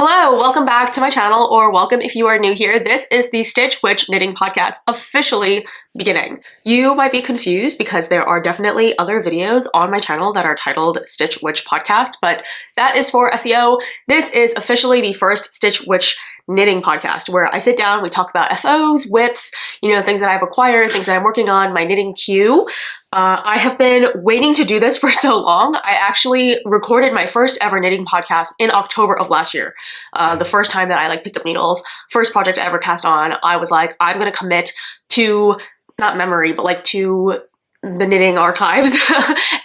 Hello, welcome back to my channel, or welcome if you are new here. This is the StitchWitch knitting podcast officially beginning. You might be confused because there are definitely other videos on my channel that are titled StitchWitch podcast, but that is for SEO. This is officially the first StitchWitch knitting podcast where I sit down, we talk about FOs, whips, things that I've acquired, things that I'm working on, my knitting queue. I have been waiting to do this for so long. I actually recorded my first ever knitting podcast in October of last year. The first time that I picked up needles, first project I ever cast on, I was like, I'm gonna commit to, not memory, but to the knitting archives,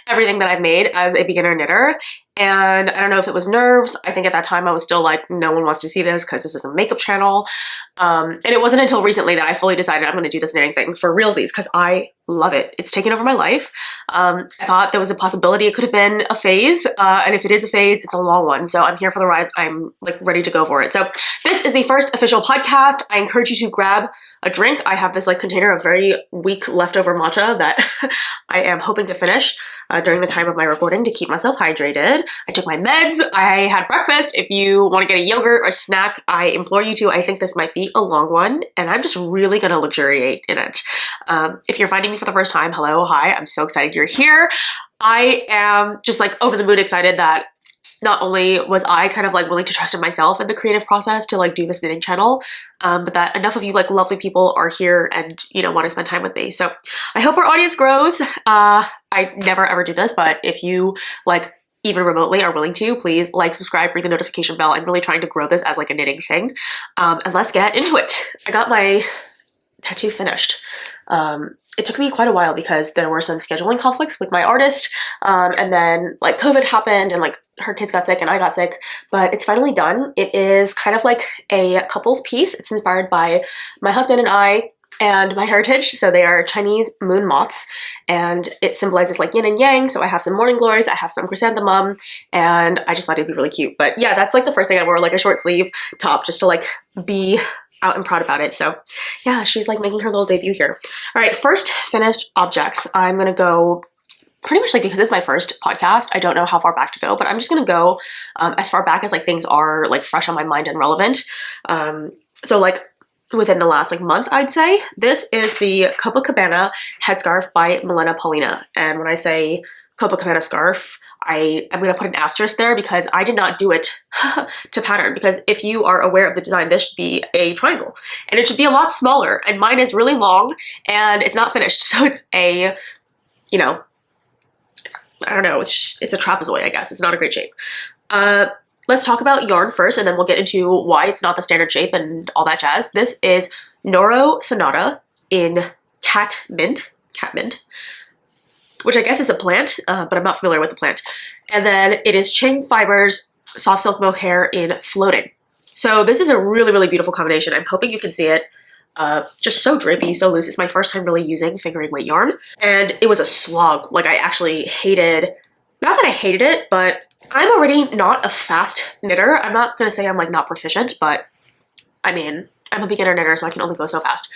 everything that I've made as a beginner knitter. And I don't know if it was nerves. I think at that time I was still like, no one wants to see this because this is a makeup channel. And it wasn't until recently that I fully decided I'm going to do this knitting thing for realsies because I love it. It's taken over my life. I thought there was a possibility it could have been a phase. And if it is a phase, it's a long one. So I'm here for the ride. I'm ready to go for it. So this is the first official podcast. I encourage you to grab a drink. I have this container of very weak leftover matcha that I am hoping to finish during the time of my recording to keep myself hydrated. I took my meds. I had breakfast. If you want to get a yogurt or snack, I implore you to. I think this might be a long one and I'm just really going to luxuriate in it. If you're finding me for the first time, hello, hi, I'm so excited you're here. I am just over the moon excited that not only was I kind of willing to trust in myself in the creative process to do this knitting channel, but that enough of you lovely people are here and want to spend time with me. So I hope our audience grows. I never ever do this, but if you even remotely are willing to, please subscribe, ring the notification bell. I'm really trying to grow this as a knitting thing. And let's get into it. I got my tattoo finished. It took me quite a while because there were some scheduling conflicts with my artist. And then COVID happened and her kids got sick and I got sick, but it's finally done. It is kind of a couple's piece. It's inspired by my husband and I and my heritage. So they are Chinese moon moths and it symbolizes yin and yang. So I have some morning glories, I have some chrysanthemum, and I just thought it'd be really cute. But yeah, that's the first thing I wore, a short sleeve top just to be out and proud about it. So yeah, she's making her little debut here. All right, first finished objects. I'm gonna go pretty much because it's my first podcast. I don't know how far back to go, but I'm just gonna go as far back as things are fresh on my mind and relevant. So within the last month, I'd say. This is the Copacabana headscarf by Milena, Paulina. And when I say Copacabana scarf, I'm going to put an asterisk there because I did not do it to pattern, because if you are aware of the design, this should be a triangle and it should be a lot smaller, and mine is really long and it's not finished. So it's a, I don't know, it's a trapezoid, I guess. It's not a great shape. Let's talk about yarn first, and then we'll get into why it's not the standard shape and all that jazz. This is Noro Sonata in Cat Mint, which I guess is a plant, but I'm not familiar with the plant. And then it is Qing Fibers Soft Silk Mohair in Floating. So this is a really, really beautiful combination. I'm hoping you can see it. Just so drapey, so loose. It's my first time really using fingering weight yarn. And it was a slog. I actually hated, not that I hated it, but I'm already not a fast knitter. I'm not going to say I'm not proficient, but I mean, I'm a beginner knitter, so I can only go so fast.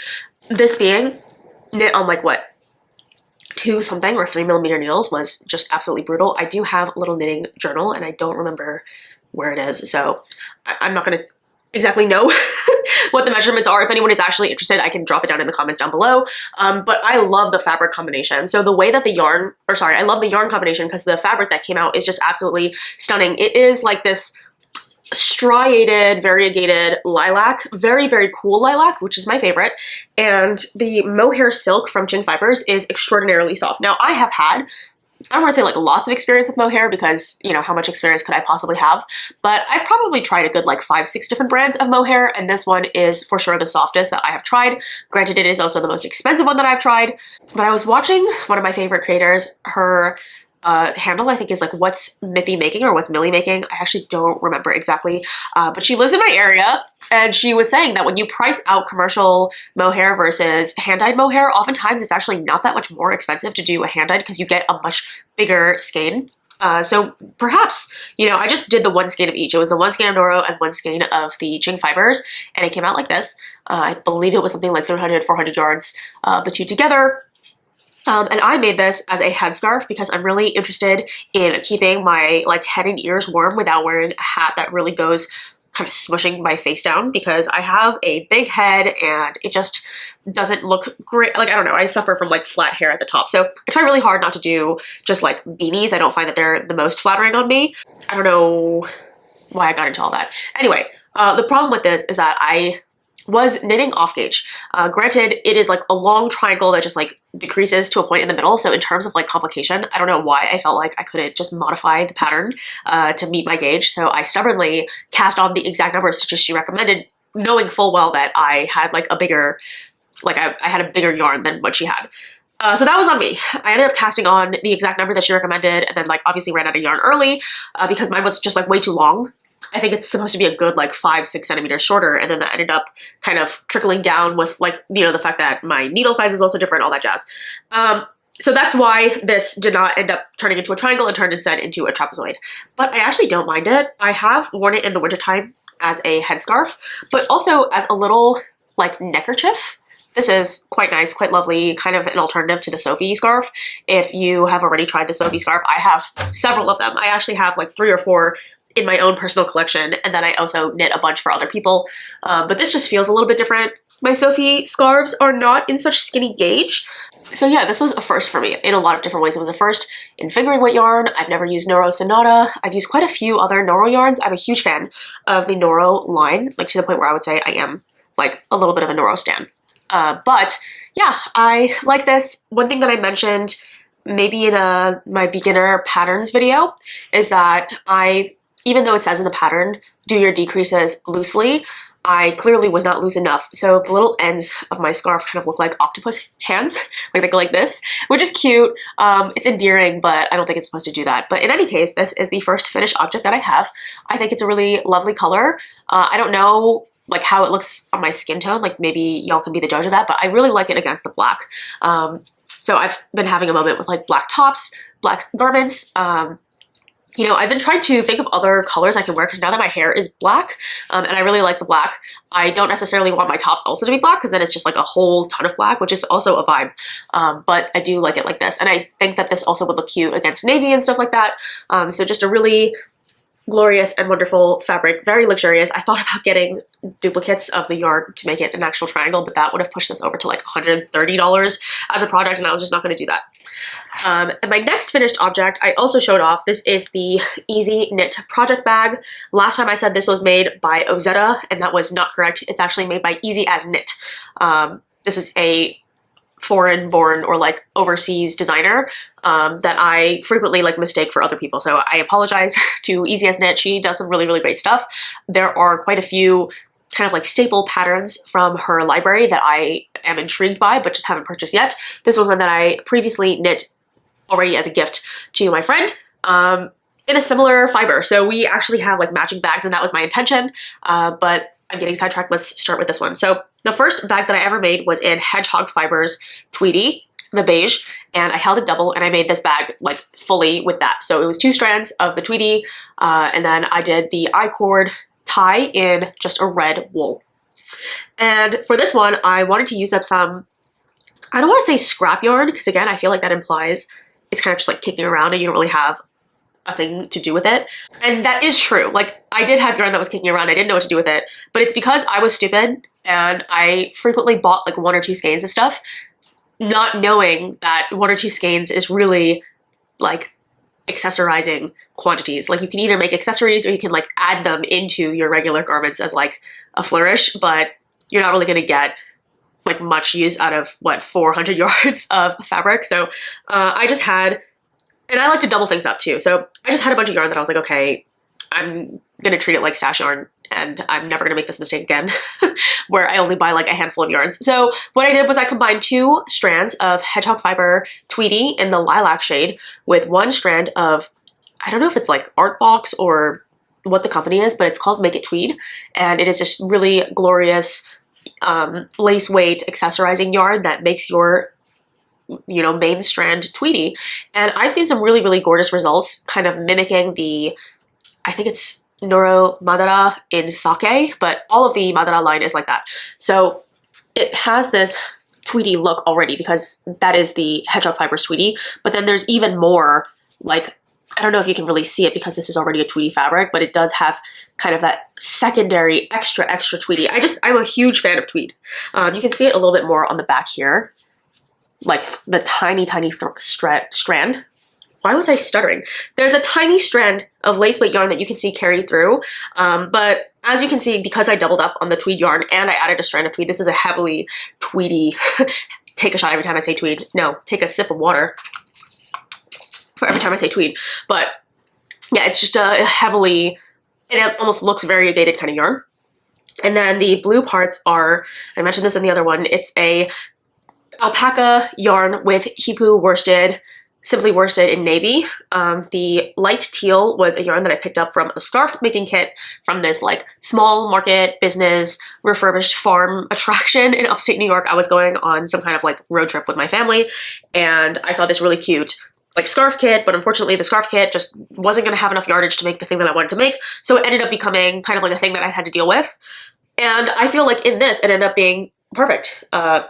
This being knit on what, 2 something or 3mm needles was just absolutely brutal. I do have a little knitting journal and I don't remember where it is, so I'm not going to exactly know what the measurements are. If anyone is actually interested, I can drop it down in the comments down below. But I love the fabric combination. So the way that the yarn, I love the yarn combination because the fabric that came out is just absolutely stunning. It is this striated, variegated lilac, very, very cool lilac, which is my favorite. And the mohair silk from Qing Fibers is extraordinarily soft. Now I have had, I don't want to say lots of experience with mohair because, how much experience could I possibly have? But I've probably tried a good 5-6 different brands of mohair, and this one is for sure the softest that I have tried. Granted, it is also the most expensive one that I've tried. But I was watching one of my favorite creators, her handle I think is What's Mippy Making or What's Millie Making. I actually don't remember exactly, but she lives in my area and she was saying that when you price out commercial mohair versus hand-dyed mohair, oftentimes it's actually not that much more expensive to do a hand-dyed because you get a much bigger skein. So perhaps, I just did the 1 skein of each. It was the 1 skein of Noro and 1 skein of the Qing Fibers, and it came out like this. I believe it was something 300, 400 yards of the two together. And I made this as a headscarf because I'm really interested in keeping my head and ears warm without wearing a hat that really goes kind of smushing my face down because I have a big head and it just doesn't look great. Like, I don't know, I suffer from like flat hair at the top. So I try really hard not to do just like beanies. I don't find that they're the most flattering on me. I don't know why I got into all that. Anyway, the problem with this is that I was knitting off gauge. Granted, it is like a long triangle that just like decreases to a point in the middle. So in terms of like complication, I don't know why I felt like I couldn't just modify the pattern to meet my gauge. So I stubbornly cast on the exact number of stitches she recommended, knowing full well that I had like a bigger, like I had a bigger yarn than what she had. So that was on me. I ended up casting on the exact number that she recommended and then like obviously ran out of yarn early because mine was just like way too long. I think it's supposed to be a good like 5-6 centimeters shorter, and then that ended up kind of trickling down with like, you know, the fact that my needle size is also different, all that jazz. So that's why this did not end up turning into a triangle and turned instead into a trapezoid. But I actually don't mind it. I have worn it in the wintertime as a headscarf, but also as a little like neckerchief. This is quite nice, quite lovely, kind of an alternative to the Sophie scarf. If you have already tried the Sophie scarf, I have several of them. I actually have like 3 or 4 in my own personal collection, and then I also knit a bunch for other people. But this just feels a little bit different. My Sophie scarves are not in such skinny gauge. So yeah, this was a first for me in a lot of different ways. It was a first in fingering weight yarn. I've never used Noro Sonata. I've used quite a few other Noro yarns. I'm a huge fan of the Noro line, like to the point where I would say I am like a little bit of a Noro stan. But yeah, I like this. One thing that I mentioned maybe in my beginner patterns video is that even though it says in the pattern, do your decreases loosely, I clearly was not loose enough. So the little ends of my scarf kind of look like octopus hands, like they go like this, which is cute. It's endearing, but I don't think it's supposed to do that. But in any case, this is the first finished object that I have. I think it's a really lovely color. I don't know like how it looks on my skin tone, like maybe y'all can be the judge of that, but I really like it against the black. So I've been having a moment with like black tops, black garments. You know, I've been trying to think of other colors I can wear because now that my hair is black and I really like the black, I don't necessarily want my tops also to be black because then it's just like a whole ton of black, which is also a vibe. But I do like it like this. And I think that this also would look cute against navy and stuff like that. So just a really glorious and wonderful fabric, very luxurious. I thought about getting duplicates of the yarn to make it an actual triangle, but that would have pushed this over to like $130 as a product, and I was just not going to do that. And my next finished object I also showed off. This is the Easy Knit project bag. Last time I said this was made by Ozetta, and that was not correct. It's actually made by Easy as Knit. This is a foreign born or like overseas designer that I frequently like mistake for other people. So I apologize to Easy as Knit. She does some really, really great stuff. There are quite a few kind of like staple patterns from her library that I am intrigued by, but just haven't purchased yet. This was one that I previously knit already as a gift to my friend in a similar fiber. So we actually have like matching bags, and that was my intention, but I'm getting sidetracked. Let's start with this one. So the first bag that I ever made was in Hedgehog Fibers Tweedy, the beige, and I held it double and I made this bag like fully with that. So it was 2 strands of the Tweedy, and then I did the I-cord tie in just a red wool. And for this one, I wanted to use up some, I don't want to say scrap yarn, because again, I feel like that implies it's kind of just like kicking around and you don't really have a thing to do with it. And that is true. Like, I did have yarn that was kicking around. I didn't know what to do with it, but it's because I was stupid and I frequently bought like 1 or 2 skeins of stuff, not knowing that 1 or 2 skeins is really like accessorizing quantities. Like, you can either make accessories or you can like add them into your regular garments as like a flourish, but you're not really going to get like much use out of what, 400 yards of fabric. So I just had, and I like to double things up too. So I just had a bunch of yarn that I was like, okay, I'm gonna treat it like stash yarn and I'm never gonna make this mistake again where I only buy like a handful of yarns. So what I did was I combined 2 strands of Hedgehog Fiber Tweedy in the lilac shade with 1 strand of, I don't know if it's like Art Box or what the company is, but it's called Make It Tweed. And it is just really glorious lace weight accessorizing yarn that makes your, you know, main strand Tweedy. And I've seen some really, really gorgeous results kind of mimicking the, I think it's Noro Madara in Sake, but all of the Madara line is like that. So it has this Tweedy look already because that is the Hedgehog Fibers Tweedy, but then there's even more like I don't know if you can really see it because this is already a tweedy fabric, but it does have kind of that secondary extra tweedy. I'm a huge fan of tweed. You can see it a little bit more on the back here, like the tiny strand. Why was I stuttering? There's a tiny strand of lace weight yarn that you can see carried through, but as you can see, because I doubled up on the tweed yarn and I added a strand of tweed, this is a heavily tweedy, take a shot every time I say tweed. No, take a sip of water for every time I say tweed. But yeah, it's just a heavily, it almost looks variegated kind of yarn. And then the blue parts are, I mentioned this in the other one, it's a alpaca yarn with hiku worsted, simply worsted in navy. The light teal was a yarn that I picked up from a scarf making kit from this like small market business refurbished farm attraction in upstate New York. I was going on some kind of like road trip with my family and I saw this really cute like scarf kit, but unfortunately the scarf kit just wasn't going to have enough yardage to make the thing that I wanted to make. So it ended up becoming kind of like a thing that I had to deal with. And I feel like in this, it ended up being perfect.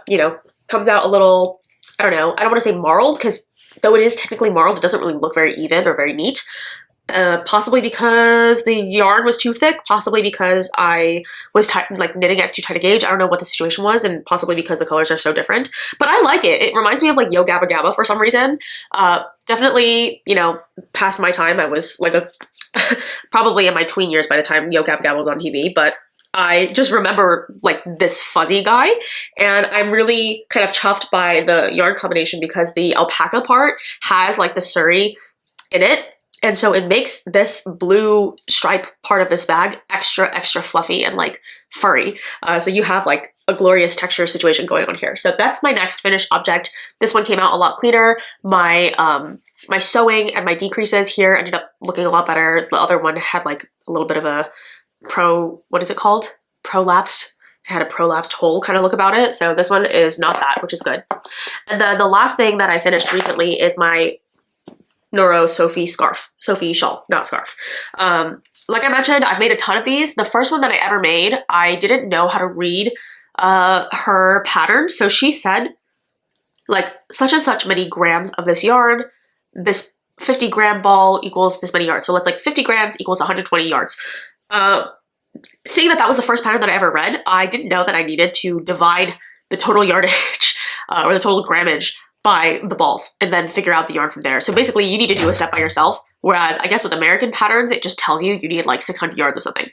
You know, comes out a little, I don't know, I don't want to say marled because though it is technically marled, it doesn't really look very even or very neat. Possibly because the yarn was too thick, possibly because I was like knitting at too tight a gauge. I don't know what the situation was, and possibly because the colors are so different. But I like it. It reminds me of like Yo Gabba Gabba for some reason. Definitely, you know, past my time. I was like probably in my tween years by the time Yo Gabba Gabba was on TV, but I just remember like this fuzzy guy, and I'm really kind of chuffed by the yarn combination because the alpaca part has like the Sari in it. And so it makes this blue stripe part of this bag extra fluffy and like furry. So you have like a glorious texture situation going on here. So that's my next finished object. This one came out a lot cleaner. My my sewing and my decreases here ended up looking a lot better. The other one had like a little bit of a what is it called? Prolapsed. It had a prolapsed hole kind of look about it. So this one is not that, which is good. And then the last thing that I finished recently is my Sophie shawl, not scarf. Like I mentioned, I've made a ton of these. The first one that I ever made, I didn't know how to read her pattern. So she said like such and such many grams of this yarn, this 50 gram ball equals this many yards. So let's like 50 grams equals 120 yards. Seeing that that was the first pattern that I ever read, I didn't know that I needed to divide the total yardage or the total grammage by the balls and then figure out the yarn from there. So basically you need to do a step by yourself. Whereas I guess with American patterns, it just tells you need like 600 yards of something.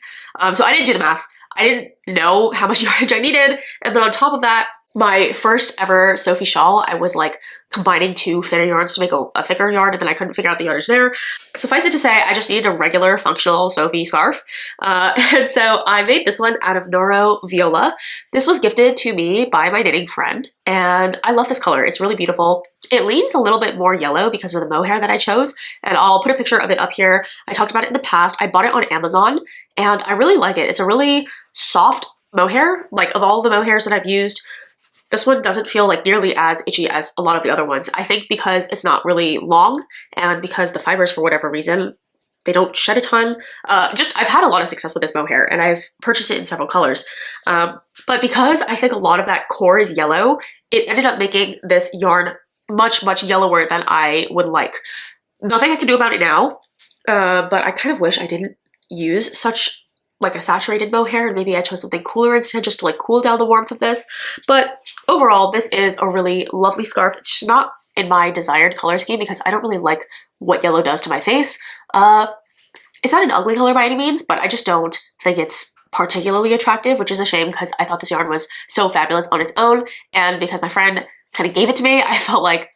So I didn't do the math. I didn't know how much yardage I needed. And then on top of that, my first ever Sophie shawl, I was like combining two thinner yarns to make a thicker yarn, and then I couldn't figure out the yardage there. Suffice it to say, I just needed a regular functional Sophie scarf. And so I made this one out of Noro Viola. This was gifted to me by my knitting friend, and I love this color. It's really beautiful. It leans a little bit more yellow because of the mohair that I chose, and I'll put a picture of it up here. I talked about it in the past. I bought it on Amazon, and I really like it. It's a really soft mohair. Like of all the mohairs that I've used, this one doesn't feel like nearly as itchy as a lot of the other ones. I think because it's not really long and because the fibers, for whatever reason, they don't shed a ton. I've had a lot of success with this mohair and I've purchased it in several colors. But because I think a lot of that core is yellow, it ended up making this yarn much yellower than I would like. Nothing I can do about it now, but I kind of wish I didn't use such like a saturated mohair and maybe I chose something cooler instead just to like cool down the warmth of this. But overall, this is a really lovely scarf. It's just not in my desired color scheme because I don't really like what yellow does to my face. It's not an ugly color by any means, but I just don't think it's particularly attractive, which is a shame because I thought this yarn was so fabulous on its own. And because my friend kind of gave it to me, I felt like,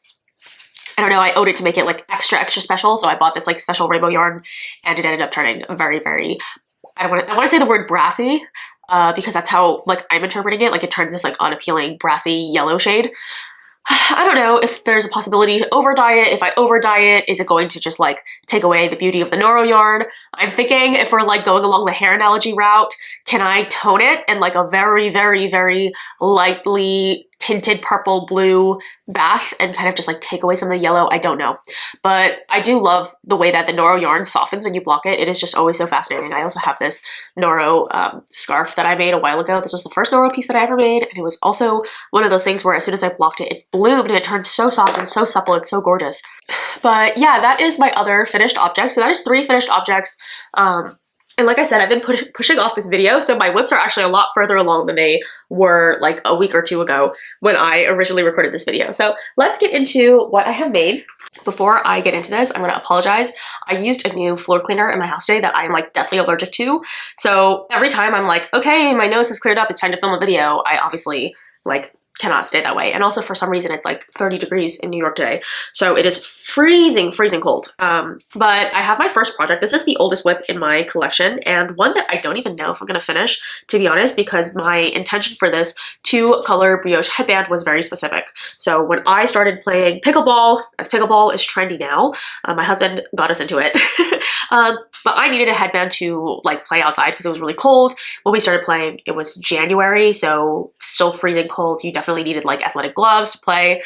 I don't know, I owed it to make it like extra special. So I bought this like special rainbow yarn and it ended up turning very, I want to say the word brassy because that's how like I'm interpreting it. Like it turns this like unappealing brassy yellow shade. I don't know if there's a possibility to over dye it. If I over dye it, is it going to just like take away the beauty of the Noro yarn? I'm thinking if we're like going along the hair analogy route, can I tone it in like a very lightly tinted purple blue bath and kind of just like take away some of the yellow. I don't know, but I do love the way that the Noro yarn softens when you block it. It is just always so fascinating. I also have this Noro scarf that I made a while ago. This was the first Noro piece that I ever made, and it was also one of those things where as soon as I blocked it, it bloomed and it turned so soft and so supple. It's so gorgeous. But yeah, that is my other finished object. So that is 3 finished objects. And like I said, I've been pushing off this video, so my whips are actually a lot further along than they were like a week or 2 ago when I originally recorded this video. So let's get into what I have made. Before I get into this, I'm gonna apologize. I used a new floor cleaner in my house today that I'm like deathly allergic to. So every time I'm like, okay, my nose has cleared up, it's time to film a video, I obviously like cannot stay that way. And also for some reason it's like 30 degrees in New York today, so it is freezing cold. But I have my first project. This is the oldest whip in my collection, and one that I don't even know if I'm gonna finish, to be honest, because my intention for this 2-color brioche headband was very specific. So when I started playing pickleball, as pickleball is trendy now, my husband got us into it. But I needed a headband to like play outside because it was really cold. When we started playing, it was January, so still freezing cold. You definitely needed like athletic gloves to play.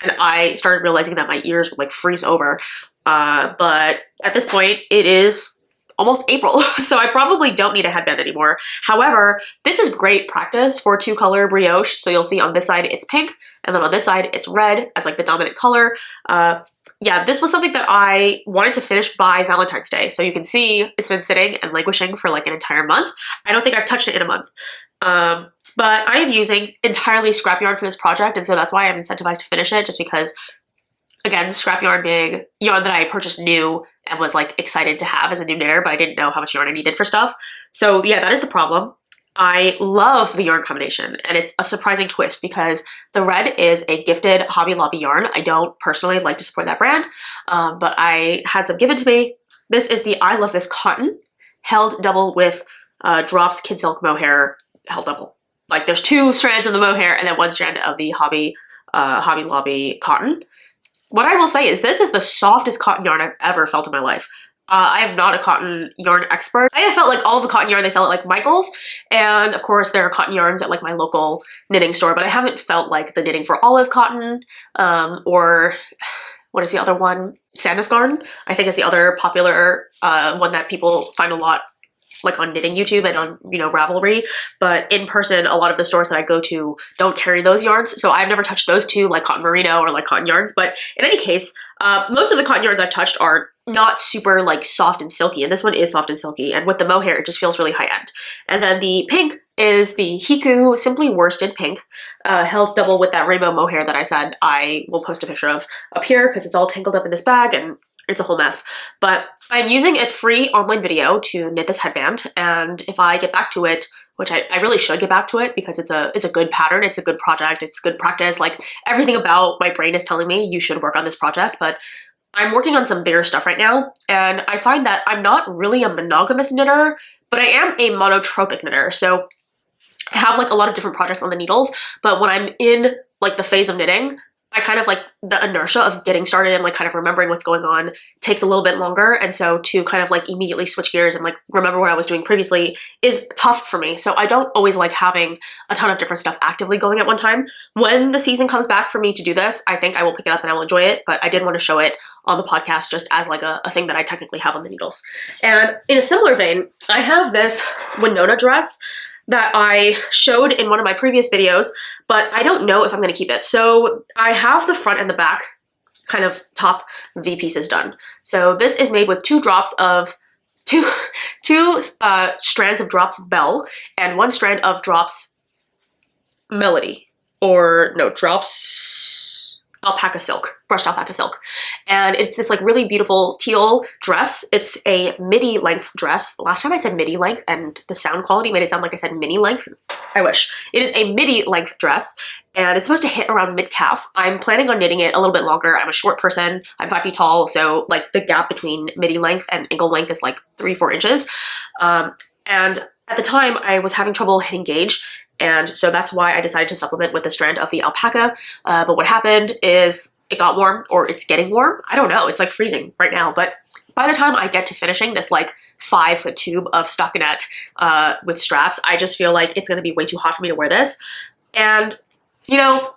And I started realizing that my ears would like freeze over. But at this point, it is almost April, so I probably don't need a headband anymore. However, this is great practice for 2-color brioche. So you'll see on this side, it's pink, and then on this side, it's red as like the dominant color. Yeah, this was something that I wanted to finish by Valentine's Day. So you can see it's been sitting and languishing for like an entire month. I don't think I've touched it in a month. But I am using entirely scrap yarn for this project, and so that's why I'm incentivized to finish it, just because, again, scrap yarn being yarn that I purchased new and was like excited to have as a new knitter, but I didn't know how much yarn I needed for stuff. So yeah, that is the problem. I love the yarn combination, and it's a surprising twist because the red is a gifted Hobby Lobby yarn. I don't personally like to support that brand, but I had some given to me. This is the I Love This cotton, held double with Drops Kid Silk Mohair held double. Like there's 2 strands of the mohair and then 1 strand of the Hobby Lobby cotton. What I will say is this is the softest cotton yarn I've ever felt in my life. I am not a cotton yarn expert. I have felt like all of the cotton yarn they sell at like Michael's, and of course there are cotton yarns at like my local knitting store, but I haven't felt like the Knitting for Olive cotton, or what is the other one? Sandus Garden, I think is the other popular one that people find a lot like on knitting YouTube and on, you know, Ravelry, but in person, a lot of the stores that I go to don't carry those yarns. So I've never touched those 2, like cotton merino or like cotton yarns. But in any case, most of the cotton yarns I've touched are not super like soft and silky. And this one is soft and silky. And with the mohair, it just feels really high end. And then the pink is the Hiku Simply Worsted Pink, held double with that rainbow mohair that I said I will post a picture of up here because it's all tangled up in this bag and it's a whole mess. But I'm using a free online video to knit this headband, and if I get back to it, which I really should get back to it because it's a good pattern, it's a good project, it's good practice, like everything about my brain is telling me you should work on this project, but I'm working on some bigger stuff right now, and I find that I'm not really a monogamous knitter, but I am a monotropic knitter. So I have like a lot of different projects on the needles, but when I'm in like the phase of knitting, I kind of like the inertia of getting started and like kind of remembering what's going on takes a little bit longer. And so to kind of like immediately switch gears and like remember what I was doing previously is tough for me. So I don't always like having a ton of different stuff actively going at one time. When the season comes back for me to do this, I think I will pick it up and I will enjoy it, but I did want to show it on the podcast just as like a thing that I technically have on the needles. And in a similar vein, I have this Winona dress that I showed in one of my previous videos, but I don't know if I'm gonna keep it. So I have the front and the back kind of top V pieces done. So this is made with 2 drops of, two strands of Drops Bell and 1 strand of Drops Melody, or no, Drops Alpaca Silk, brushed alpaca silk. And it's this like really beautiful teal dress. It's a midi length dress. Last time I said midi length and the sound quality made it sound like I said mini length. I wish. It is a midi length dress and it's supposed to hit around mid calf. I'm planning on knitting it a little bit longer. I'm a short person. I'm 5 feet tall. So like the gap between midi length and ankle length is like 3-4 inches. And at the time I was having trouble hitting gauge. And so that's why I decided to supplement with a strand of the alpaca. But what happened is it got warm, or it's getting warm. I don't know. It's like freezing right now. But by the time I get to finishing this like 5-foot tube of stockinette with straps, I just feel like it's going to be way too hot for me to wear this. And you know,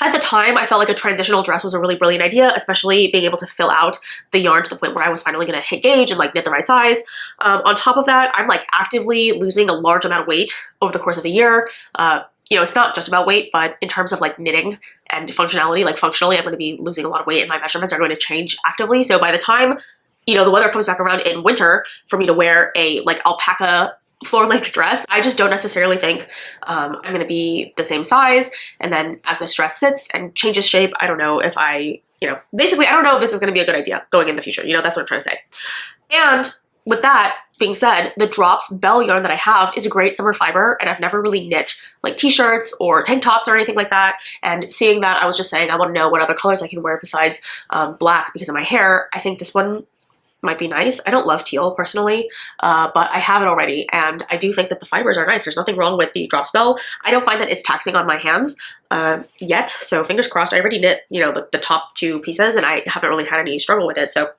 at the time, I felt like a transitional dress was a really brilliant idea, especially being able to fill out the yarn to the point where I was finally going to hit gauge and like knit the right size. On top of that, I'm like actively losing a large amount of weight over the course of the year. You know, it's not just about weight, but in terms of like knitting and functionality, like functionally, I'm going to be losing a lot of weight and my measurements are going to change actively. So by the time, you know, the weather comes back around in winter for me to wear a like alpaca floor length dress, I just don't necessarily think I'm going to be the same size. And then as this dress sits and changes shape, I don't know if I, you know, basically, I don't know if this is going to be a good idea going in the future. You know, that's what I'm trying to say. And with that being said, the Drops Bell yarn that I have is a great summer fiber, and I've never really knit like t-shirts or tank tops or anything like that. And seeing that, I was just saying I want to know what other colors I can wear besides black because of my hair. I think this one might be nice. I don't love teal personally, but I have it already, and I do think that the fibers are nice. There's nothing wrong with the Drop Spell. I don't find that it's taxing on my hands yet, so fingers crossed. I already knit, you know, the top two pieces, and I haven't really had any struggle with it, so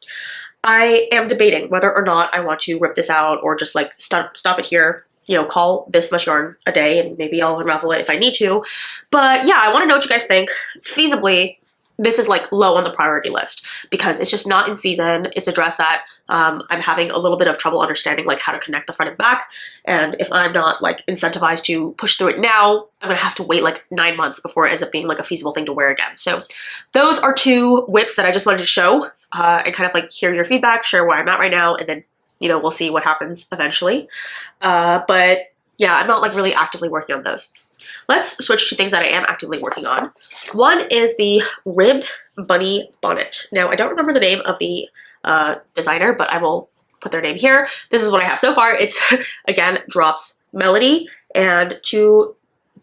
I am debating whether or not I want to rip this out or just like stop it here, you know, call this much yarn a day, and maybe I'll unravel it if I need to. But yeah, I want to know what you guys think. Feasibly, this is like low on the priority list because it's just not in season. It's a dress that I'm having a little bit of trouble understanding like how to connect the front and back. And if I'm not like incentivized to push through it now, I'm gonna have to wait like 9 months before it ends up being like a feasible thing to wear again. So those are two whips that I just wanted to show and kind of like hear your feedback, share where I'm at right now, and then, you know, we'll see what happens eventually. But yeah, I'm not like really actively working on those. Let's switch to things that I am actively working on. One is the ribbed bunny bonnet. Now, I don't remember the name of the designer, but I will put their name here. This is what I have so far. It's, again, Drops Melody, and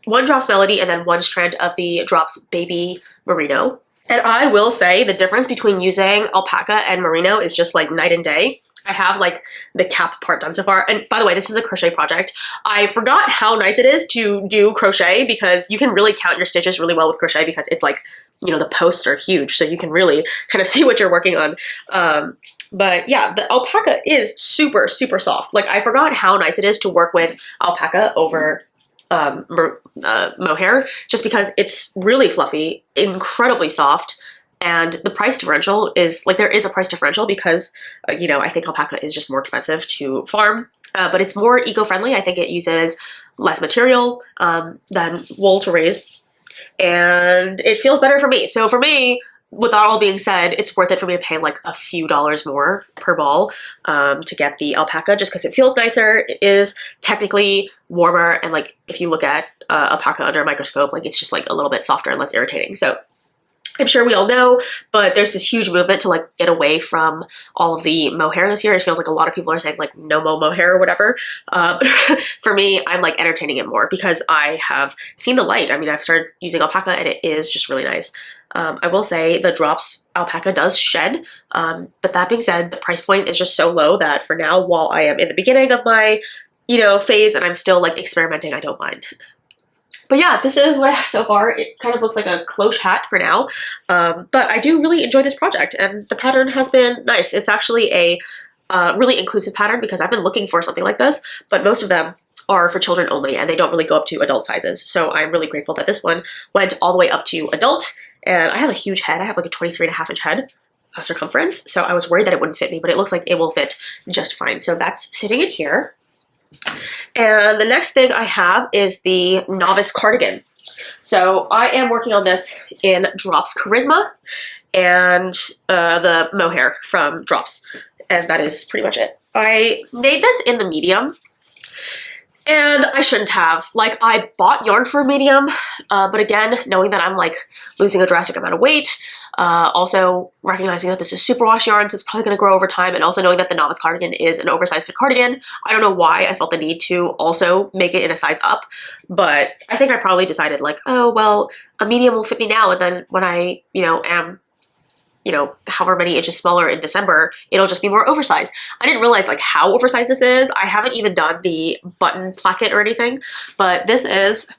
one Drops Melody and then one strand of the Drops Baby Merino. And I will say the difference between using alpaca and merino is just like night and day. I have like the cap part done so far. And by the way, this is a crochet project. I forgot how nice it is to do crochet because you can really count your stitches really well with crochet because it's like, you know, the posts are huge. So you can really kind of see what you're working on. But yeah, the alpaca is super, super soft. Like I forgot how nice it is to work with alpaca over mohair just because it's really fluffy, incredibly soft. And the price differential is, like, there is a price differential because, you know, I think alpaca is just more expensive to farm, but it's more eco-friendly. I think it uses less material than wool to raise, and it feels better for me. So for me, with that all being said, it's worth it for me to pay like a few dollars more per ball to get the alpaca just because it feels nicer. It is technically warmer, and like if you look at alpaca under a microscope, like it's just like a little bit softer and less irritating. So I'm sure we all know, but there's this huge movement to like get away from all of the mohair this year. It feels like a lot of people are saying like no more mohair or whatever. For me, I'm like entertaining it more because I have seen the light. I mean, I've started using alpaca and it is just really nice. I will say the Drops alpaca does shed, but that being said, the price point is just so low that for now, while I am in the beginning of my, you know, phase and I'm still like experimenting, I don't mind. But yeah, this is what I have so far. It kind of looks like a cloche hat for now, but I do really enjoy this project and the pattern has been nice. It's actually a really inclusive pattern because I've been looking for something like this, but most of them are for children only and they don't really go up to adult sizes. So I'm really grateful that this one went all the way up to adult, and I have a huge head. I have like a 23.5-inch head circumference, so I was worried that it wouldn't fit me, but it looks like it will fit just fine. So that's sitting in here. And the next thing I have is the Novice Cardigan. So I am working on this in Drops Charisma and the mohair from Drops. And that is pretty much it. I made this in the medium. And I shouldn't have. Like, I bought yarn for a medium, but again, knowing that I'm like losing a drastic amount of weight, also recognizing that this is superwash yarn, so it's probably going to grow over time, and also knowing that the Novice Cardigan is an oversized fit cardigan, I don't know why I felt the need to also make it in a size up, but I think I probably decided like, oh, well, a medium will fit me now, and then when I, you know, am, you know, however many inches smaller in December, it'll just be more oversized. I didn't realize like how oversized this is. I haven't even done the button placket or anything, but this is,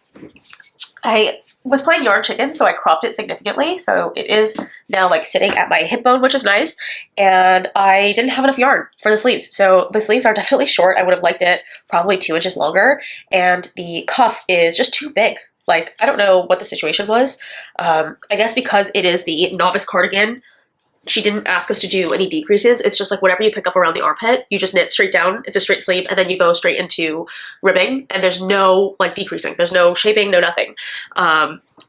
I was playing Yarn Chicken, so I cropped it significantly. So it is now like sitting at my hip bone, which is nice. And I didn't have enough yarn for the sleeves. So the sleeves are definitely short. I would have liked it probably 2 inches longer. And the cuff is just too big. Like, I don't know what the situation was. I guess because it is the Novice Cardigan, she didn't ask us to do any decreases. It's just like whatever you pick up around the armpit, you just knit straight down. It's a straight sleeve, and then you go straight into ribbing, and there's no like decreasing. There's no shaping, no nothing.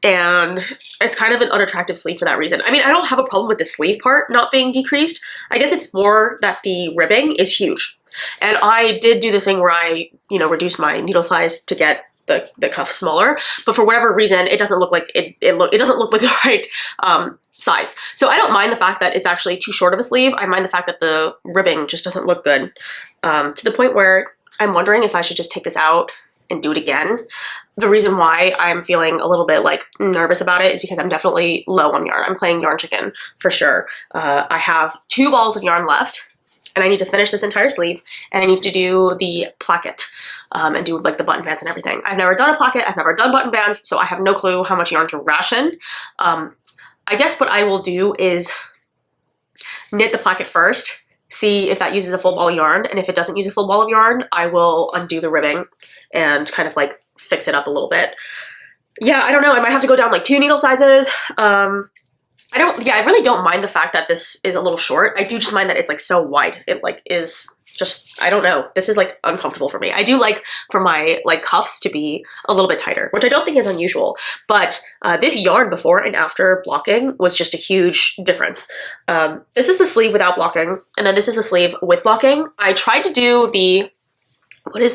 And it's kind of an unattractive sleeve for that reason. I mean, I don't have a problem with the sleeve part not being decreased. I guess it's more that the ribbing is huge. And I did do the thing where I, you know, reduced my needle size to get the cuff smaller, but for whatever reason, it doesn't look like it doesn't look like the right size. So I don't mind the fact that it's actually too short of a sleeve. I mind the fact that the ribbing just doesn't look good, to the point where I'm wondering if I should just take this out and do it again. The reason why I'm feeling a little bit like nervous about it is because I'm definitely low on yarn. I'm playing yarn chicken for sure. I have 2 balls of yarn left, and I need to finish this entire sleeve, and I need to do the placket and do like the button bands and everything. I've never done a placket, I've never done button bands, so I have no clue how much yarn to ration. I guess what I will do is knit the placket first, see if that uses a full ball of yarn, and if it doesn't use a full ball of yarn, I will undo the ribbing and kind of like fix it up a little bit. Yeah, I don't know, I might have to go down like 2 needle sizes. I really don't mind the fact that this is a little short. I do just mind that it's like so wide. It like is just, I don't know. This is like uncomfortable for me. I do like for my like cuffs to be a little bit tighter, which I don't think is unusual. But this yarn before and after blocking was just a huge difference. This is the sleeve without blocking, and then this is the sleeve with blocking. I tried to do the,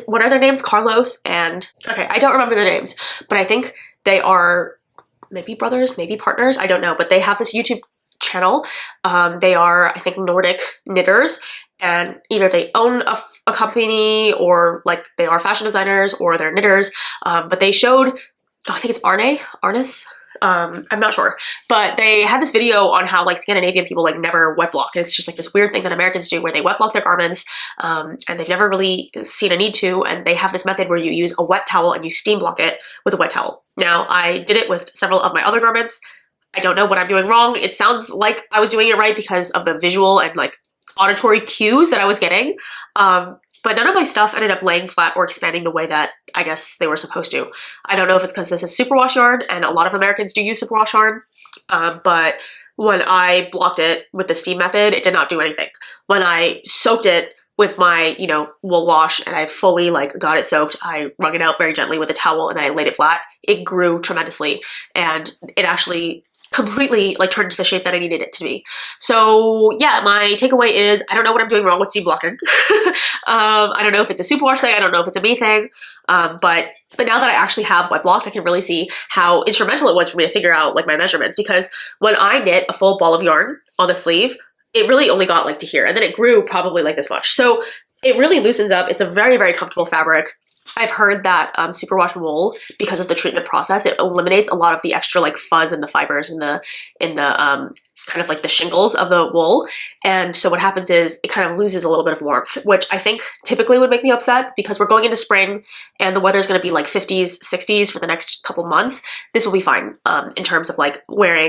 what are their names? Carlos and, okay, I don't remember their names, but I think they are maybe brothers, maybe partners, I don't know, but they have this YouTube channel. They are, I think, Nordic knitters, and either they own a company, or like they are fashion designers, or they're knitters, but they showed, I think it's Arnis, I'm not sure, but they had this video on how like Scandinavian people like never wet block, and it's just like this weird thing that Americans do where they wet block their garments, and they've never really seen a need to, and they have this method where you use a wet towel and you steam block it with a wet towel. Now, I did it with several of my other garments. I don't know what I'm doing wrong. It sounds like I was doing it right because of the visual and like auditory cues that I was getting, but none of my stuff ended up laying flat or expanding the way that I guess they were supposed to. I don't know if it's because this is superwash yarn, and a lot of Americans do use superwash yarn, but when I blocked it with the steam method, it did not do anything. When I soaked it with my, you know, wool wash, and I fully like got it soaked, I wrung it out very gently with a towel, and then I laid it flat, it grew tremendously, and it actually completely like turned into the shape that I needed it to be. So yeah, my takeaway is I don't know what I'm doing wrong with seam blocking. I don't know if it's a superwash thing, I don't know if it's a me thing, but now that I actually have wet blocked, I can really see how instrumental it was for me to figure out like my measurements, because when I knit a full ball of yarn on the sleeve, it really only got like to here, and then it grew probably like this much. So it really loosens up. It's a very, very comfortable fabric. I've heard that superwash wool, because of the treatment process, it eliminates a lot of the extra like fuzz in the fibers in the kind of like the shingles of the wool. And so what happens is it kind of loses a little bit of warmth, which I think typically would make me upset, because we're going into spring and the weather's going to be like 50s, 60s for the next couple months. This will be fine in terms of like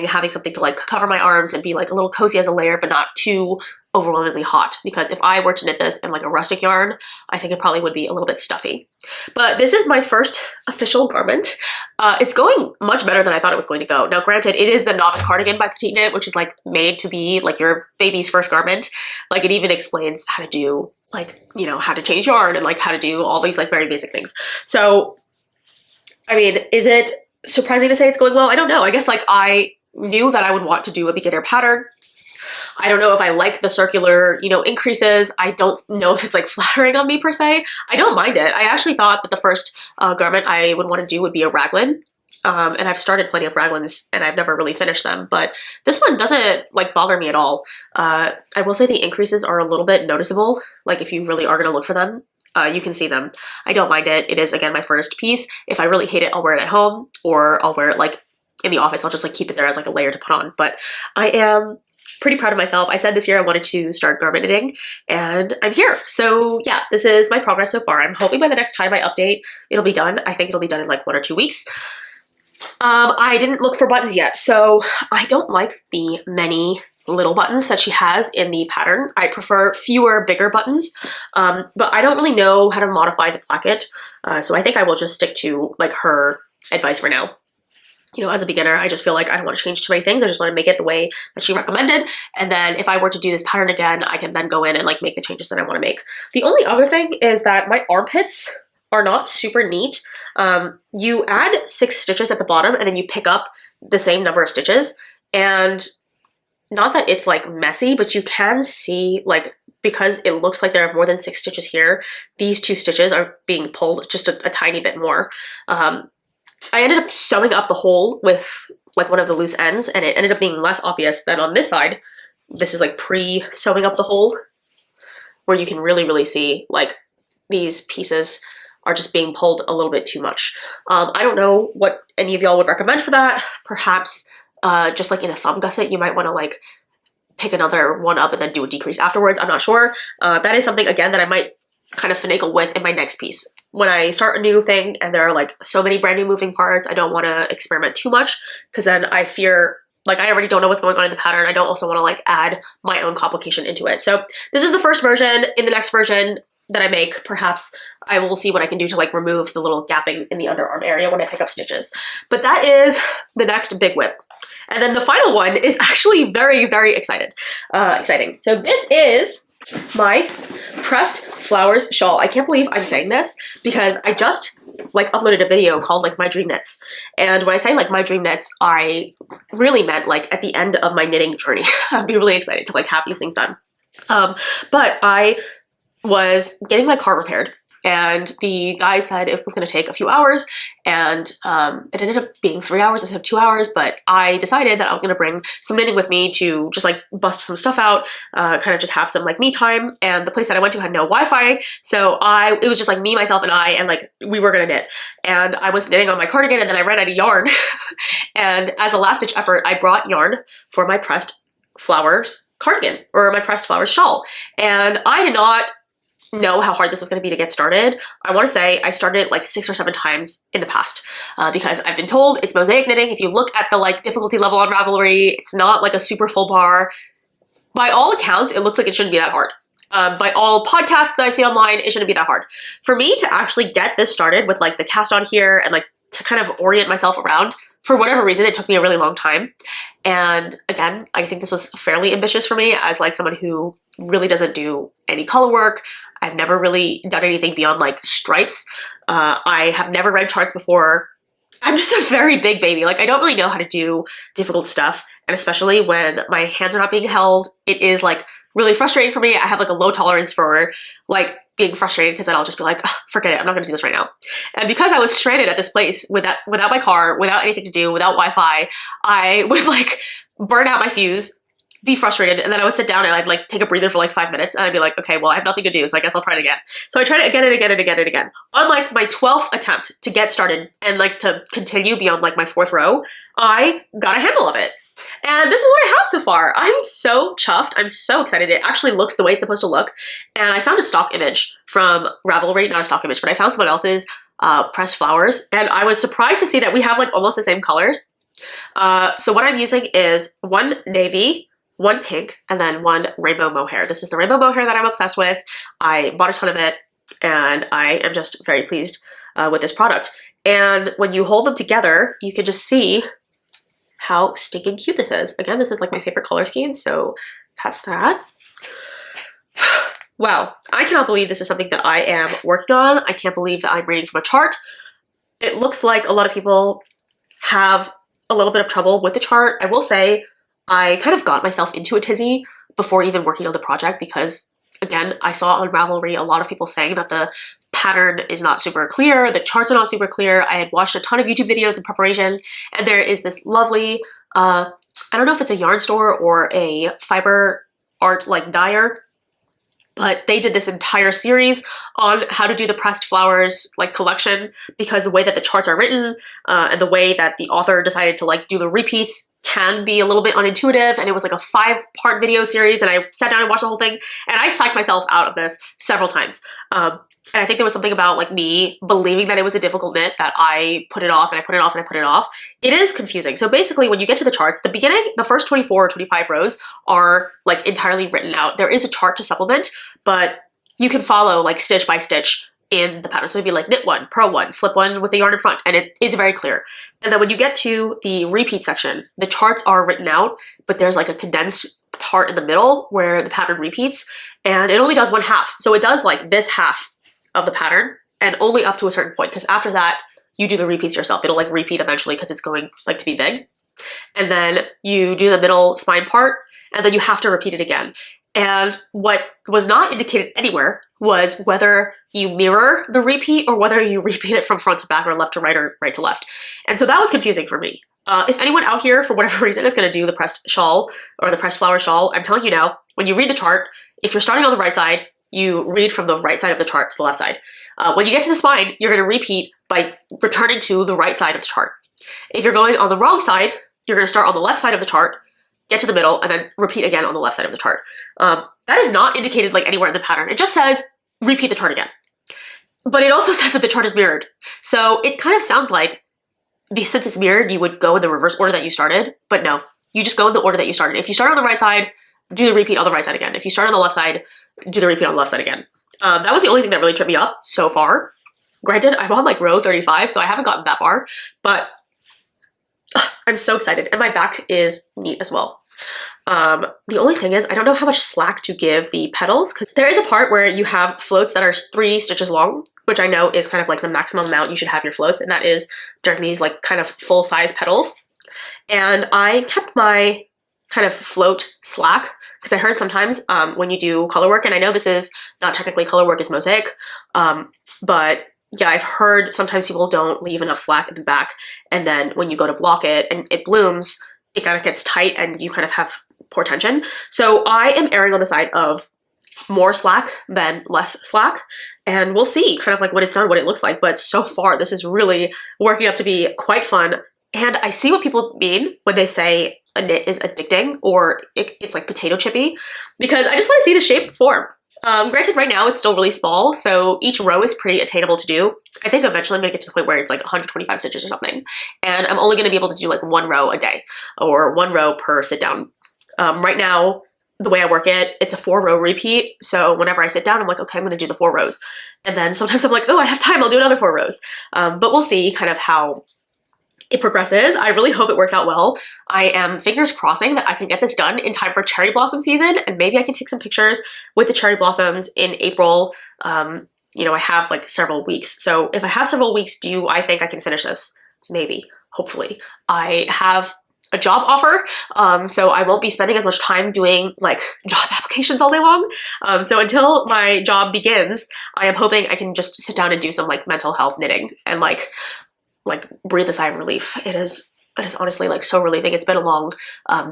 having something to like cover my arms and be like a little cozy as a layer, but not too overwhelmingly hot, because if I were to knit this in like a rustic yarn, I think it probably would be a little bit stuffy. But this is my first official garment. It's going much better than I thought it was going to go. Now granted, it is the Novice Cardigan by PetiteKnit, which is like made to be like your baby's first garment. Like it even explains how to do like, you know, how to change yarn and like how to do all these like very basic things. So, I mean, is it surprising to say it's going well? I don't know. I guess like I knew that I would want to do a beginner pattern. I don't know if I like the circular, you know, increases. I don't know if it's like flattering on me per se. I don't mind it. I actually thought that the first garment I would want to do would be a raglan. And I've started plenty of raglans and I've never really finished them, but this one doesn't like bother me at all. I will say the increases are a little bit noticeable. Like if you really are going to look for them, you can see them. I don't mind it. It is, again, my first piece. If I really hate it, I'll wear it at home, or I'll wear it like in the office. I'll just like keep it there as like a layer to put on. But I am pretty proud of myself. I said this year I wanted to start garment knitting, and I'm here. So yeah, this is my progress so far. I'm hoping by the next time I update, it'll be done. I think it'll be done in like 1 or 2 weeks. I didn't look for buttons yet, so I don't like the many little buttons that she has in the pattern. I prefer fewer, bigger buttons, but I don't really know how to modify the placket, so I think I will just stick to like her advice for now. You know, as a beginner, I just feel like I don't want to change too many things. I just want to make it the way that she recommended. And then if I were to do this pattern again, I can then go in and like make the changes that I want to make. The only other thing is that my armpits are not super neat. You add 6 stitches at the bottom and then you pick up the same number of stitches. And not that it's like messy, but you can see like, because it looks like there are more than 6 stitches here, these 2 stitches are being pulled just a tiny bit more. I ended up sewing up the hole with like one of the loose ends, and it ended up being less obvious than on this side. This is like pre-sewing up the hole, where you can really see like these pieces are just being pulled a little bit too much. I don't know what any of y'all would recommend for that. Perhaps just like in a thumb gusset, you might want to like pick another one up and then do a decrease afterwards. I'm not sure. That is something, again, that I might kind of finagle with in my next piece. When I start a new thing and there are like so many brand new moving parts, I don't want to experiment too much, because then I fear, like, I already don't know what's going on in the pattern. I don't also want to like add my own complication into it. So this is the first version. In the next version that I make, perhaps I will see what I can do to like remove the little gapping in the underarm area when I pick up stitches. But that is the next big whip. And then the final one is actually very exciting. So this is my pressed flowers shawl. I can't believe I'm saying this because I just like uploaded a video called like my dream knits. And when I say like my dream knits, I really meant like at the end of my knitting journey. I'd be really excited to like have these things done. But I was getting my car repaired, and the guy said it was going to take a few hours, and it ended up being 3 hours instead of 2 hours. But I decided that I was going to bring some knitting with me to just like bust some stuff out, kind of just have some like me time. And the place that I went to had no Wi-Fi, so it was just like me, myself, and I, and like we were going to knit. And I was knitting on my cardigan, and then I ran out of yarn. And as a last ditch effort, I brought yarn for my pressed flowers cardigan, or my pressed flowers shawl. And I did not know how hard this was going to be to get started. I want to say I started it like 6 or 7 times in the past, because I've been told it's mosaic knitting. If you look at the like difficulty level on Ravelry, it's not like a super full bar. By all accounts, it looks like it shouldn't be that hard. By all podcasts that I've seen online, it shouldn't be that hard. For me to actually get this started with like the cast on here and like to kind of orient myself around, for whatever reason, it took me a really long time. And again, I think this was fairly ambitious for me as like someone who really doesn't do any color work. I've never really done anything beyond like stripes. I have never read charts before. I'm just a very big baby. Like, I don't really know how to do difficult stuff. And especially when my hands are not being held, it is like really frustrating for me. I have like a low tolerance for like being frustrated, because then I'll just be like, forget it, I'm not gonna do this right now. And because I was stranded at this place without my car, without anything to do, without Wi-Fi, I would like burn out my fuse, be frustrated, and then I would sit down and I'd like take a breather for like 5 minutes, and I'd be like, okay, well, I have nothing to do, so I guess I'll try it again. So I tried it again and again and again and again. On like my 12th attempt to get started and like to continue beyond like my 4th row, I got a handle of it. And this is what I have so far. I'm so chuffed. I'm so excited. It actually looks the way it's supposed to look. And I found a stock image from Ravelry, not a stock image, but I found someone else's pressed flowers. And I was surprised to see that we have like almost the same colors. So what I'm using is one navy, one pink, and then one rainbow mohair. This is the rainbow mohair that I'm obsessed with. I bought a ton of it, and I am just very pleased with this product. And when you hold them together, you can just see how stinking cute this is. Again, this is like my favorite color scheme, so that's that. Wow, I cannot believe this is something that I am working on. I can't believe that I'm reading from a chart. It looks like a lot of people have a little bit of trouble with the chart. I will say I kind of got myself into a tizzy before even working on the project, because again, I saw on Ravelry a lot of people saying that the pattern is not super clear, the charts are not super clear. I had watched a ton of YouTube videos in preparation, and there is this lovely, I don't know if it's a yarn store or a fiber art like dyer, but they did this entire series on how to do the pressed flowers like collection, because the way that the charts are written and the way that the author decided to like do the repeats can be a little bit unintuitive. And it was like a 5-part video series, and I sat down and watched the whole thing, and I psyched myself out of this several times. And I think there was something about like me believing that it was a difficult knit that I put it off and I put it off and I put it off. It is confusing. So basically when you get to the charts, the beginning, the first 24 or 25 rows are like entirely written out. There is a chart to supplement, but you can follow like stitch by stitch in the pattern. So it'd be like knit one, purl one, slip one with the yarn in front, and it is very clear. And then when you get to the repeat section, the charts are written out, but there's like a condensed part in the middle where the pattern repeats, and it only does one half. So it does like this half of the pattern and only up to a certain point, because after that you do the repeats yourself. It'll like repeat eventually because it's going like to be big. And then you do the middle spine part, and then you have to repeat it again. And what was not indicated anywhere was whether you mirror the repeat or whether you repeat it from front to back or left to right or right to left. And so that was confusing for me. If anyone out here, for whatever reason, is going to do the pressed shawl or the pressed flower shawl, I'm telling you now, when you read the chart, if you're starting on the right side, you read from the right side of the chart to the left side. When you get to the spine, you're going to repeat by returning to the right side of the chart. If you're going on the wrong side, you're going to start on the left side of the chart, get to the middle, and then repeat again on the left side of the chart. That is not indicated like anywhere in the pattern. It just says repeat the chart again. But it also says that the chart is mirrored. So it kind of sounds like, since it's mirrored, you would go in the reverse order that you started, but no, you just go in the order that you started. If you start on the right side, do the repeat on the right side again. If you start on the left side, do the repeat on the left side again. That was the only thing that really tripped me up so far. Granted, I'm on like row 35, so I haven't gotten that far, but I'm so excited, and my back is neat as well. The only thing is I don't know how much slack to give the petals, because there is a part where you have floats that are 3 stitches long, which I know is kind of like the maximum amount you should have your floats, and that is during these like kind of full-size petals. And I kept my kind of float slack because I heard sometimes when you do color work, and I know this is not technically color work, it's mosaic, but yeah, I've heard sometimes people don't leave enough slack in the back, and then when you go to block it and it blooms, it kind of gets tight and you kind of have poor tension. So I am erring on the side of more slack than less slack, and we'll see kind of like when it's done what it looks like. But so far this is really working up to be quite fun, and I see what people mean when they say a knit is addicting or it's like potato chippy, because I just want to see the shape form. Granted, right now it's still really small, so each row is pretty attainable to do. I think eventually I'm gonna get to the point where it's like 125 stitches or something, and I'm only gonna be able to do like 1 row a day or 1 row per sit down. Right now, the way I work it, it's a 4-row repeat, so whenever I sit down, I'm like, okay, I'm gonna do the 4 rows. And then sometimes I'm like, oh, I have time, I'll do another 4 rows. But we'll see kind of how it progresses. I really hope it works out well. I am fingers crossing that I can get this done in time for cherry blossom season, and maybe I can take some pictures with the cherry blossoms in April. You know, I have like several weeks. So if I have several weeks, do I think I can finish this? Maybe, hopefully. I have a job offer, so I won't be spending as much time doing like job applications all day long. So until my job begins, I am hoping I can just sit down and do some like mental health knitting and like breathe a sigh of relief. It is honestly like so relieving. It's been a long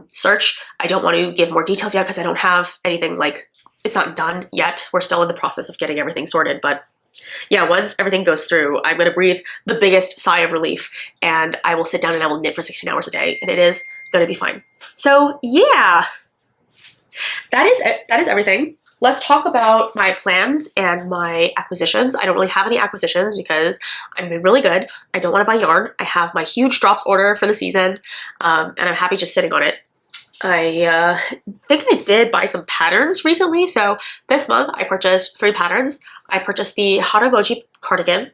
search. I don't want to give more details yet because I don't have anything, like it's not done yet. We're still in the process of getting everything sorted, but yeah, once everything goes through, I'm going to breathe the biggest sigh of relief, and I will sit down and I will knit for 16 hours a day, and it is going to be fine. So yeah, that is it. That is everything. Let's talk about my plans and my acquisitions. I don't really have any acquisitions because I'm really good. I don't want to buy yarn. I have my huge drops order for the season, and I'm happy just sitting on it. I think I did buy some patterns recently. So this month I purchased 3 patterns. I purchased the Hot Emoji cardigan,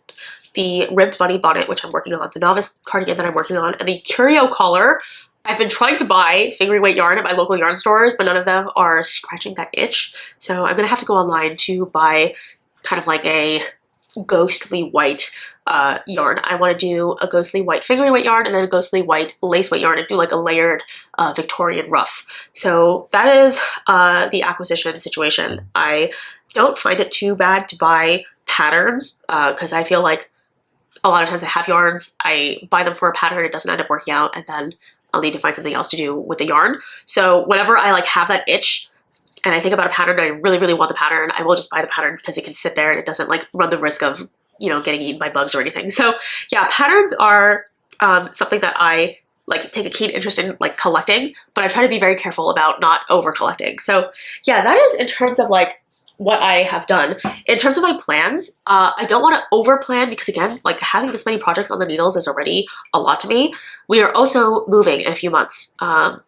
the Ribbed Bunny bonnet, which I'm working on, the Novice cardigan that I'm working on, and the Curio collar. I've been trying to buy fingering weight yarn at my local yarn stores, but none of them are scratching that itch. So I'm gonna have to go online to buy kind of like a ghostly white yarn. I want to do a ghostly white fingering weight yarn and then a ghostly white lace weight yarn and do like a layered Victorian ruff. So that is the acquisition situation. I don't find it too bad to buy patterns because I feel like a lot of times I have yarns, I buy them for a pattern, it doesn't end up working out, and then I'll need to find something else to do with the yarn. So whenever I like have that itch and I think about a pattern and I really, really want the pattern, I will just buy the pattern because it can sit there and it doesn't like run the risk of, you know, getting eaten by bugs or anything. So yeah, patterns are something that I like take a keen interest in like collecting, but I try to be very careful about not over collecting. So yeah, that is in terms of like what I have done. In terms of my plans, I don't want to over plan because again, like having this many projects on the needles is already a lot to me. We are also moving in a few months. Not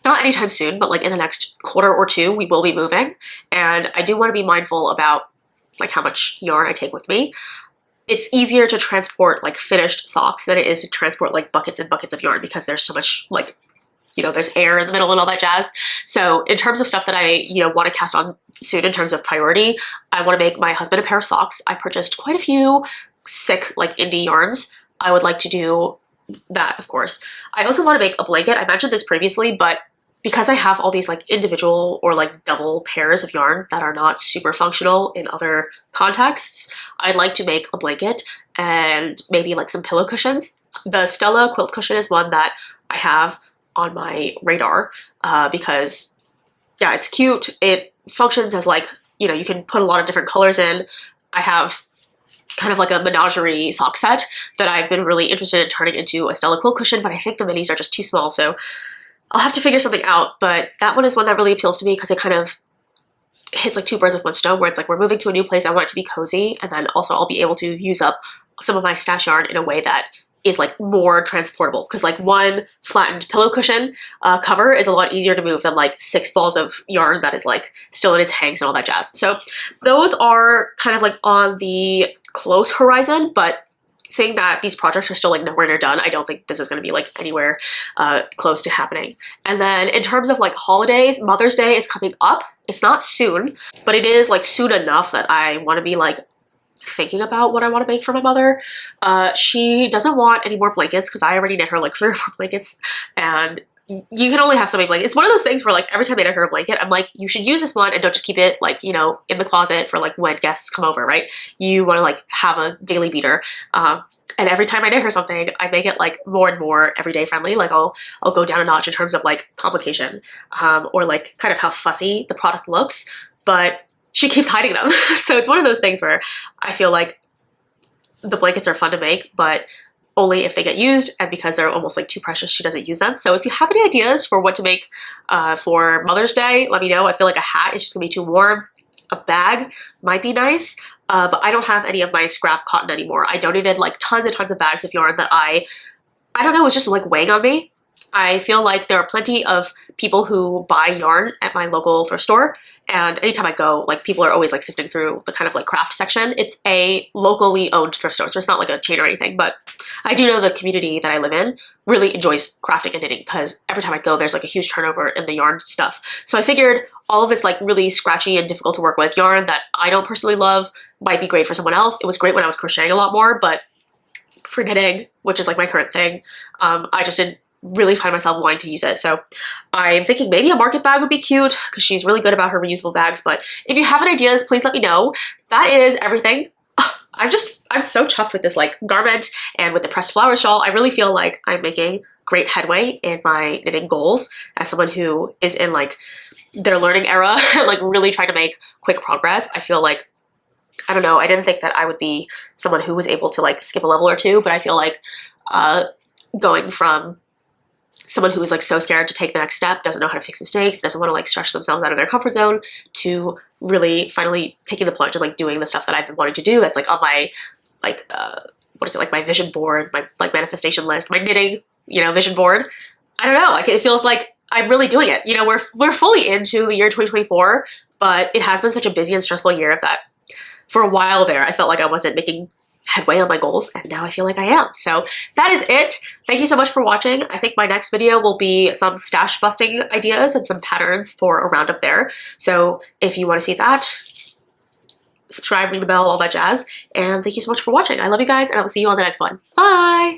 anytime soon, but like in the next quarter or 2, we will be moving. And I do want to be mindful about like how much yarn I take with me. It's easier to transport like finished socks than it is to transport like buckets and buckets of yarn because there's so much like, you know, there's air in the middle and all that jazz. So in terms of stuff that I, you know, want to cast on soon in terms of priority, I want to make my husband a pair of socks. I purchased quite a few sick like indie yarns. I would like to do that, of course. I also want to make a blanket. I mentioned this previously, but because I have all these like individual or like double pairs of yarn that are not super functional in other contexts, I'd like to make a blanket and maybe like some pillow cushions. The Stella quilt cushion is one that I have on my radar because yeah, it's cute. It functions as like, you know, you can put a lot of different colors in. I have kind of like a menagerie sock set that I've been really interested in turning into a Stella quilt cushion, but I think the minis are just too small, so I'll have to figure something out. But that one is one that really appeals to me because it kind of hits like 2 birds with 1 stone, where it's like we're moving to a new place, I want it to be cozy, and then also I'll be able to use up some of my stash yarn in a way that is like more transportable, because like one flattened pillow cushion cover is a lot easier to move than like 6 balls of yarn that is like still in its hangs and all that jazz. So those are kind of like on the close horizon, but saying that these projects are still like nowhere near done, I don't think this is going to be like anywhere close to happening. And then in terms of like holidays, Mother's Day is coming up. It's not soon, but it is like soon enough that I want to be like thinking about what I want to make for my mother. She doesn't want any more blankets because I already knit her like 3 or 4 blankets, and you can only have so many blankets. It's one of those things where like every time I knit her a blanket, I'm like, you should use this one and don't just keep it like, you know, in the closet for like when guests come over, right? You want to like have a daily beater. And every time I knit her something, I make it like more and more everyday friendly. Like I'll go down a notch in terms of like complication or like kind of how fussy the product looks, but she keeps hiding them. So it's one of those things where I feel like the blankets are fun to make, but only if they get used, and because they're almost like too precious, she doesn't use them. So if you have any ideas for what to make for Mother's Day, let me know. I feel like a hat is just gonna be too warm. A bag might be nice, but I don't have any of my scrap cotton anymore. I donated like tons and tons of bags of yarn that I don't know, it's just like weighing on me. I feel like there are plenty of people who buy yarn at my local thrift store, and anytime I go, like people are always like sifting through the kind of like craft section. It's a locally owned thrift store, so it's not like a chain or anything, but I do know the community that I live in really enjoys crafting and knitting because every time I go, there's like a huge turnover in the yarn stuff. So I figured all of this like really scratchy and difficult to work with yarn that I don't personally love might be great for someone else. It was great when I was crocheting a lot more, but for knitting, which is like my current thing, I just didn't really find myself wanting to use it. So I'm thinking maybe a market bag would be cute because she's really good about her reusable bags. But if you have any ideas, please let me know. That is everything. I'm so chuffed with this like garment and with the pressed flower shawl. I really feel like I'm making great headway in my knitting goals as someone who is in like their learning era and like really trying to make quick progress. I feel like, I don't know, I didn't think that I would be someone who was able to like skip a level or 2, but I feel like going from someone who is like so scared to take the next step, doesn't know how to fix mistakes, doesn't want to like stretch themselves out of their comfort zone, to really finally taking the plunge and like doing the stuff that I've been wanting to do. That's like on my like what is it, like my vision board, my like manifestation list, my knitting, you know, vision board. I don't know, like it feels like I'm really doing it. You know, we're fully into the year 2024, but it has been such a busy and stressful year that for a while there I felt like I wasn't making headway on my goals, and now I feel like I am. So that is it. Thank you so much for watching. I think my next video will be some stash busting ideas and some patterns for a roundup there. So if you want to see that, subscribe, ring the bell, all that jazz. And thank you so much for watching. I love you guys, and I will see you on the next one. Bye!